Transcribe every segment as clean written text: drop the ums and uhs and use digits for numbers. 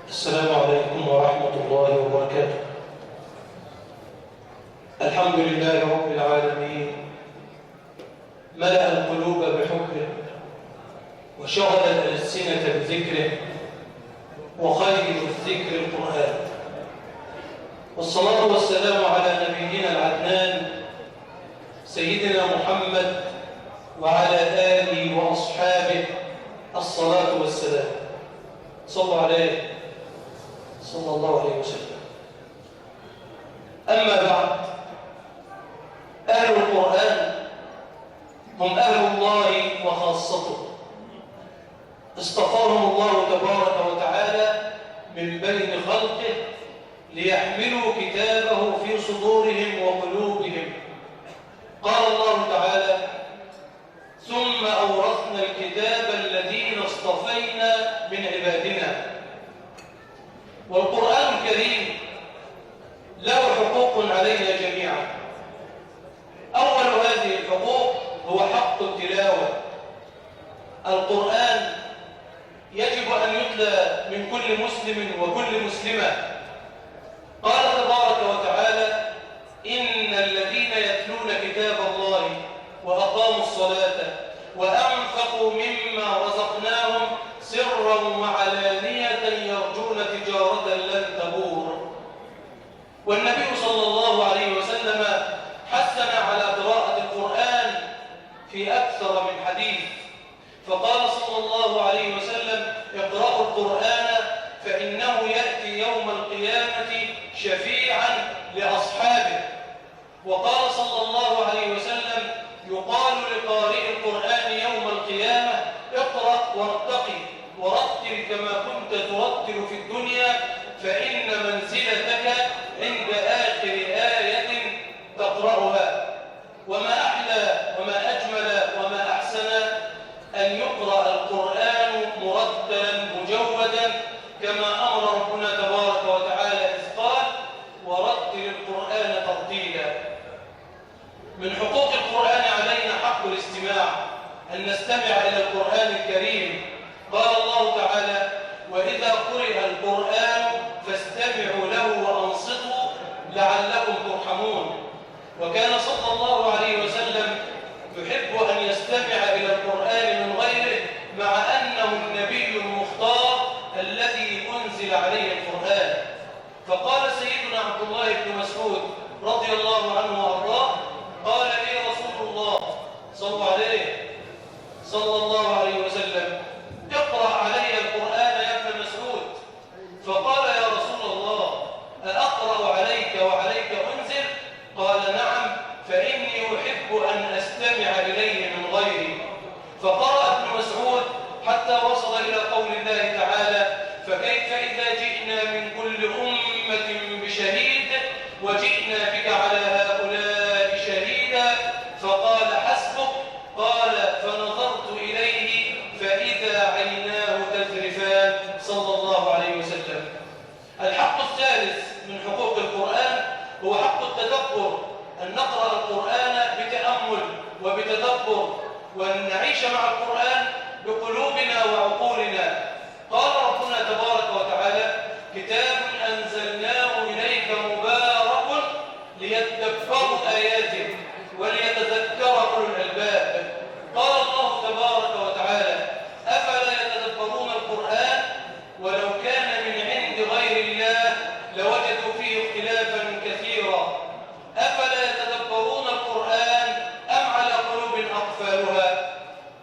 السلام عليكم ورحمة الله وبركاته. الحمد لله رب العالمين، ملأ القلوب بحبه وشغل الألسنة بذكره، وخير الذكر القرآن. والصلاة والسلام على نبينا العدنان سيدنا محمد وعلى آله وأصحابه الصلاة والسلام. صلوا عليه صلى الله عليه وسلم. أما بعد، أهل القرآن هم أهل الله وخاصته، اصطفاهم الله تبارك وتعالى من بين خلقه ليحملوا كتابه في صدورهم وقلوبهم. قال الله تعالى: ثم أورثنا الكتاب الذين اصطفينا من عبادنا. والقرآن الكريم له حقوق علينا جميعا. أول هذه الحقوق هو حق التلاوة. القرآن يجب أن يتلى من كل مسلم وكل مسلمة. قال تبارك وتعالى: إن الذين يتلون كتاب الله وأقاموا الصلاة وأنفقوا مما رزقناهم سرا وعلانية يرجون تجارة لن تبور. والنبي صلى الله عليه وسلم حثنا على قراءة القرآن في أكثر من حديث، فقال صلى الله عليه وسلم: اقرأوا القرآن فإنه يأتي يوم القيامة شفيعا لأصحابه. وقال صلى الله عليه وسلم: يقال لقارئ القرآن يوم القيامة: اقرأ وارتقي ورتل كما كنت ترتل في الدنيا، فإن منزلتك عند آخر آية تقرأها. وما أحلى وما أجمل وما أحسن أن يقرأ القرآن مرتلا مجودا كما أمر ربنا تبارك وتعالى إذ قال: ورتل القرآن ترتيلا. من حقوق القرآن علينا حق الاستماع، أن نستمع إلى القرآن الكريم. قال الله تعالى: وإذا قرئ القرآن فاستمعوا له وأنصتوا لعلكم ترحمون. وكان صلى الله عليه وسلم يحب أن يستمع إلى القرآن من غيره، مع أنه النبي المختار الذي أنزل عليه القرآن. فقال سيدنا عبد الله بن مسعود رضي الله عنه وأرضاه: قال لي رسول الله صلى الله عليه وسلم: اقرأ علي القرآن يا ابن مسعود. فقال: يا رسول الله، أقرأ عليك وعليك أنزل؟ قال: نعم، فإني أحب أن أستمع إليه من غيري. فقرأ ابن مسعود حتى وصل إلى قول الله تعالى: فكيف إذا جئنا من كل أمة بشهيد وجئنا بك على هؤلاء شهيدا. فقال: حسبك. قال: فنظرت إليه فإذا عيناه تذرفان، صلى الله عليه وسلم. الحق الثالث من حقوق القرآن هو حق التدبر، أن نقرأ القرآن بتأمل وبتدبر، وأن نعيش مع القرآن بقلوبنا وعقولنا. قال ربنا تبارك وتعالى: كتاب أنزلناه إليك مبارك ليدبروا آياته وليتذكر أولو الألباب. قال الله تبارك وتعالى: أفلا يتدبرون القرآن ولو كان من عند غير الله لوجدوا فيه اختلافا كثيرا. أفلا يتدبرون القرآن أم على قلوب أقفالها؟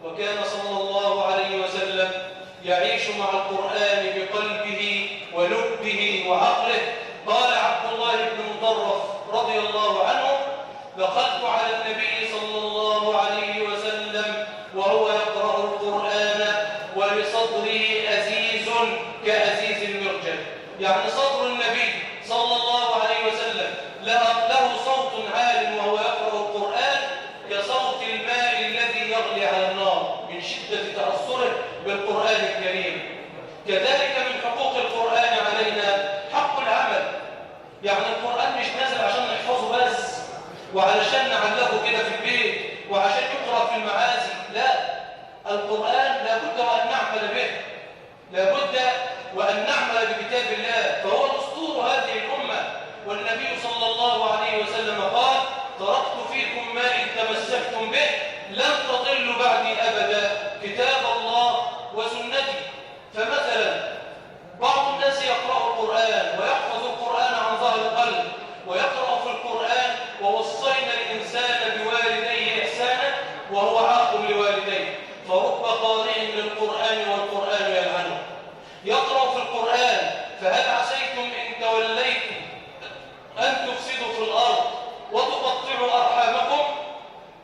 وكان صلى الله عليه وسلم يعيش مع القرآن بقلبه ولبه وعقله. قال عبد الله بن مطرف رضي الله عنه: دخلت على النبي صلى الله عليه وسلم وهو يقرأ القرآن ولصدره أزيز كأزيز المرجل. يعني صدر النبي صلى الله عليه وسلم له صوت عال وهو يقرأ القرآن كصوت الماء الذي يغلي على النار من شدة تأثره بالقرآن الكريم. كذلك من حقوق القرآن علينا حق العمل. يعني القرآن مش نازل عشان نحفظه بس وعلشان نعلقه كده في البيت وعشان يقرأ في المعازي، لا، القرآن لابد وأن نعمل به، لابد وأن نعمل بكتاب الله، فهو دستور هذه الأمة. والنبي صلى الله عليه وسلم قال: تركت فيكم ما إن تمسكتم به لن تضلوا بعدي أبدا، كتاب الله وسنتي. فمثلا بعض الناس يقرأ القرآن ويحفظ القرآن عن ظهر القلب، ويقرأ في القرآن: ووصينا الإنسان بوالديه إحسانا، وهو عاق لوالديه. فرب قارئ للقرآن والقرآن يلعنه. يقرأ في القرآن: فهل عسيتم إن توليتم أن تفسدوا في الأرض وتقطعوا أرحامكم،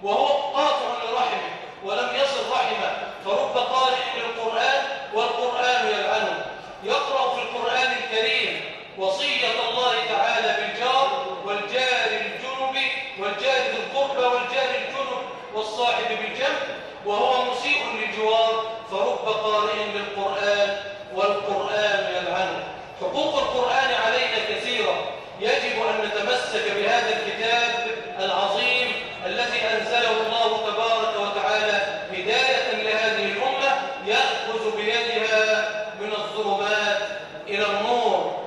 وهو قاطع لرحمه ولم يصل رحمه. فرب قارئ للقرآن والقرآن يلعنه. يقرأ في القرآن الكريم وصية الله تعالى بالجار والجار الجنب والجار ذي القربى والجار الجنب والصاحب بالجنب، وهو مسيء للجوار. فرب قارئ للقرآن والقرآن يلعنه. حقوق القرآن علينا كثيرة، يجب أن نتمسك بهذا الكتاب العظيم الذي أنزله الله تبارك وتعالى هداية لهذه الأمة، يأخذ بيدها من الظلمات إلى النور.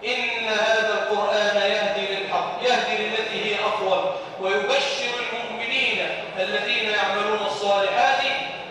إن هذا القرآن يهدي للحق، يهدي للتي هي أقوم، ويبشر المؤمنين الذين يعملون الصالحات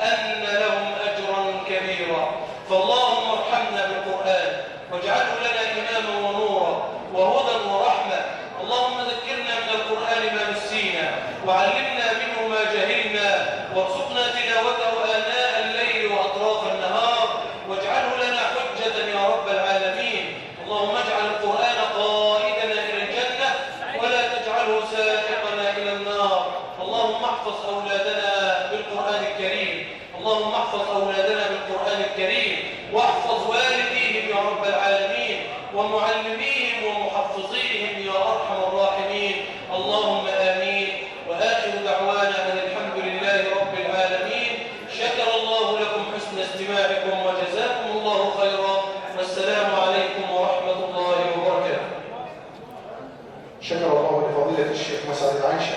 أن لهم أجرا كبيرا. فاللهم ارحمنا بالقرآن واجعله لنا إماما ونورا وهدى ورحمة. اللهم ذكرنا من القرآن ما نسينا، وعلمنا منه ما جهلنا، وارزقنا تلاوته آناء الليل وأطراف النهار، واجعله لنا حجة يا رب العالمين. اللهم اجعل القرآن قائدنا إلى الجنة ولا تجعله سائقنا إلى النار. اللهم احفظ أولادنا بالقرآن الكريم، اللهم احفظ أولادنا بالقرآن الكريم، واحفظ والديهم يا رب العالمين، ومعلميهم ومحفظيهم يا أرحم الراحمين. اللهم آمين. وآخر دعوانا أن الحمد لله رب العالمين. شكر الله لكم حسن استماعكم وجزاكم الله خيرا، والسلام عليكم ورحمة الله وبركاته. شكر الله لفضيلة الشيخ مسعد عائشة.